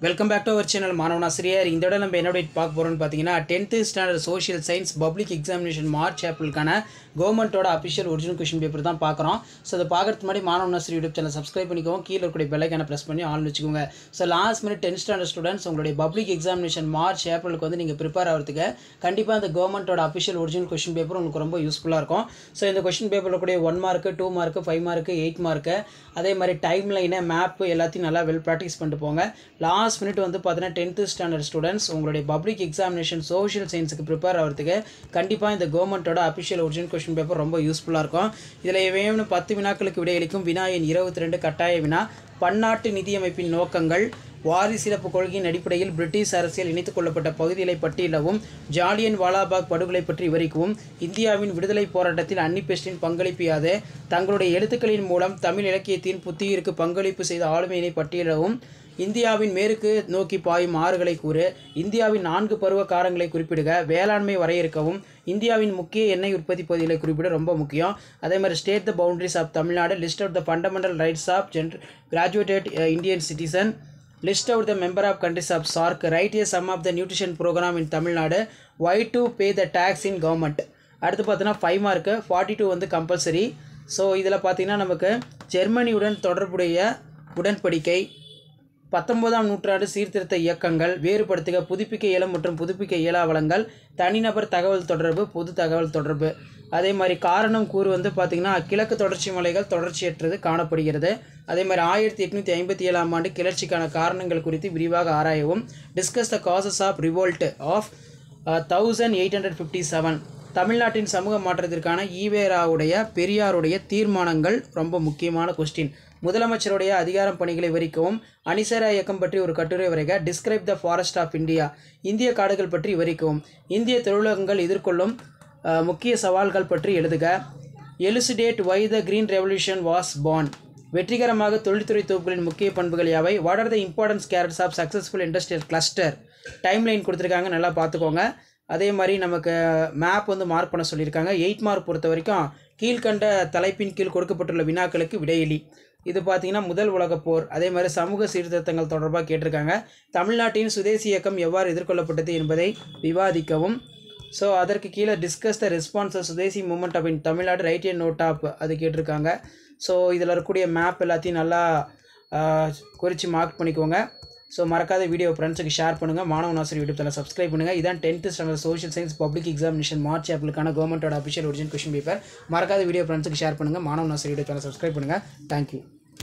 Welcome back to our channel மாணவன் ஆசிரியர். இந்த இடம் நம்ம என்ன அப்டேட் பார்க்க போகிறோம்னு பார்த்தீங்கன்னா 10th standard social science public examination March ஏப்ரலுக்கான கவர்மெண்ட்டோட அஃபிஷியல் ஒரிஜினல் கொஷின் பேப்பர் தான் பார்க்குறோம். ஸோ அதை பார்க்கறதுக்கு முன்னாடி மாணவன் ஆசிரியர் யூடியூப் சேனல் சப்ஸ்கிரைப் பண்ணிக்கோங்க. கீழே இருக்கக்கூடிய பெல் ஐக்கானை ப்ரெஸ் பண்ணி ஆன் வச்சுக்கோங்க. So last minute 10th standard students உங்களுடைய பப்ளிக் எக்ஸாமினேஷன் மார்ச் ஏப்ரலுக்கு வந்து நீங்கள் ப்ரிப்பேர் ஆகிறதுக்கு கண்டிப்பாக அந்த கவர்மெண்ட்டோட அஃபிஷியல் ஒரிஜினல் கொஷின் பேப்பர் உங்களுக்கு ரொம்ப யூஸ்ஃபுல்லாக இருக்கும். ஸோ இந்த கொஷின் பேப்பரில் கூடிய 1 மார்க்கு 2 மார்க்கு 5 மார்க்கு 8 மார்க்கு அதே மாதிரி டைம் லைனு மேப்பு எல்லாத்தையும் நல்லா வெல் ப்ராக்டிஸ் பண்ணிட்டு போங்க. லாஸ்ட் மினிட் வந்து பார்த்தீங்கன்னா 10th ஸ்டாண்டர்ட் ஸ்டூடெண்ட்ஸ் உங்களுடைய பப்ளிக் எக்ஸாமினேஷன் சோஷியல் சயின்ஸுக்கு ப்ரிப்பேர் ஆகிறதுக்கு கண்டிப்பாக இந்த கவர்மெண்ட்டோட அஃபிஷியல் ஒரிஜினல் கொஷின் பேப்பர் ரொம்ப யூஸ்ஃபுல்லாக இருக்கும். இதில் வேணும் 10 வினாக்களுக்கு விடையளிக்கும் வினா எண் 22 கட்டாய வினா. பன்னாட்டு நிதியமைப்பின் நோக்கங்கள், வாரிசிலப்பு கொள்கையின் அடிப்படையில் பிரிட்டிஷ் அரசியல் இணைத்துக் கொள்ளப்பட்ட பகுதிகளை பட்டியலவும், ஜாலியன் வாலாபாக் படுகொலை பற்றி விவரிக்கவும், இந்தியாவின் விடுதலை போராட்டத்தில் அன்னி பெஸ்டின் பங்களிப்பு யாது, தங்களுடைய எழுத்துக்களின் மூலம் தமிழ் இலக்கியத்தின் புத்துயிருக்கு பங்களிப்பு செய்த ஆளுமையினை பட்டியலவும், இந்தியாவின் மேற்கு நோக்கி பாயும் ஆறுகளை கூறு, இந்தியாவின் 4 பருவ காலங்களை குறிப்பிடுக, வேளாண்மை வரையறுக்கவும், இந்தியாவின் முக்கிய எண்ணெய் உற்பத்தி பகுதிகளை குறிப்பிட ரொம்ப முக்கியம். அதே மாதிரி state the boundaries of Tamil Nadu, list out the fundamental rights of graduated Indian citizen, list out the member of countries of SAARC, write a sum of the nutrition program in Tamil Nadu, why to pay the tax in government. அடுத்து பார்த்தீங்கன்னா 5 mark 42 வந்து compulsory. So இதில் பார்த்தீங்கன்னா நமக்கு ஜெர்மனியுடன் தொடர்புடைய உடன்படிக்கை, 19ஆம் நூற்றாண்டு சீர்திருத்த இயக்கங்கள், வேறுபடுத்துக, புதுப்பிக்க இயலும் மற்றும் புதுப்பிக்க இயலா வளங்கள், தனிநபர் தகவல் தொடர்பு, பொது தகவல் தொடர்பு. அதே மாதிரி காரணம் கூறு வந்து பார்த்திங்கன்னா கிழக்கு தொடர்ச்சி மலைகள் தொடர்ச்சியற்றது காணப்படுகிறது. அதே மாதிரி 1857ஆம் ஆண்டு கிளர்ச்சிக்கான காரணங்கள் குறித்து விரிவாக ஆராயவும். Discuss the causes of revolt of 1857. தமிழ்நாட்டின் சமூக மாற்றத்திற்கான ஈவேராவுடைய பெரியாருடைய தீர்மானங்கள் ரொம்ப முக்கியமான கொஸ்டின். முதலமைச்சருடைய அதிகாரம் பணிகளை விவரிக்கவும். அணிசரா இயக்கம் பற்றி ஒரு கட்டுரை வரைக. Describe the forest of India, இந்திய காடுகள் பற்றி விவரிக்கவும். இந்திய தொழிலகங்கள் எதிர்கொள்ளும் முக்கிய சவால்கள் பற்றி எழுதுக. Elucidate why the green revolution was born, வெற்றிகரமாக தொழில்துறை தொகுப்புகளின் முக்கிய பண்புகள் யாவை, what are the importance characters of successful industrial cluster. Time line கொடுத்துருக்காங்க, நல்லா பார்த்துக்கோங்க. அதே மாதிரி நமக்கு மேப் வந்து மார்க் பண்ண சொல்லியிருக்காங்க. 8 மார்க் பொறுத்த வரைக்கும் கீழ்கண்ட தலைப்பின் கீழ் கொடுக்கப்பட்டுள்ள வினாக்களுக்கு விடையளி. இது பார்த்தீங்கன்னா முதல் உலகப் போர், அதே மாதிரி சமூக சீர்திருத்தங்கள் தொடர்பாக கேட்டிருக்காங்க. தமிழ்நாட்டின் சுதேசி இயக்கம் எவ்வாறு எதிர்கொள்ளப்பட்டது என்பதை விவாதிக்கவும். ஸோ அதற்கு கீழே discuss the response Swadeshi movement of in Tamil Nadu, right a note of அது கேட்டிருக்காங்க. ஸோ இதில் இருக்கக்கூடிய மேப் எல்லாத்தையும் நல்லா குறித்து மார்க் பண்ணிக்கோங்க. ஸோ மறக்காத வீடியோ ஃப்ரெண்ட்ஸுக்கு ஷேர் பண்ணுங்கள். மாணவன் ஆசிரியர் யூடியூப் சேனல் சப்ஸ்கிரைப் பண்ணுங்கள். இதான் 10th standard social science public examination March ஏப்ரலுக்கான கவர்மெண்ட்டோட அஃபிஷியல் ஒரிஜினல் கொஷின் பேப்பர். மறக்காத வீடியோ ஃப்ரெண்ட்ஸுக்கு ஷேர் பண்ணுங்கள். மாணவன் ஆசிரியர் யூடியூப் சேனல் சப்ஸ்கிரைப் பண்ணுங்கள். தேங்க்யூ.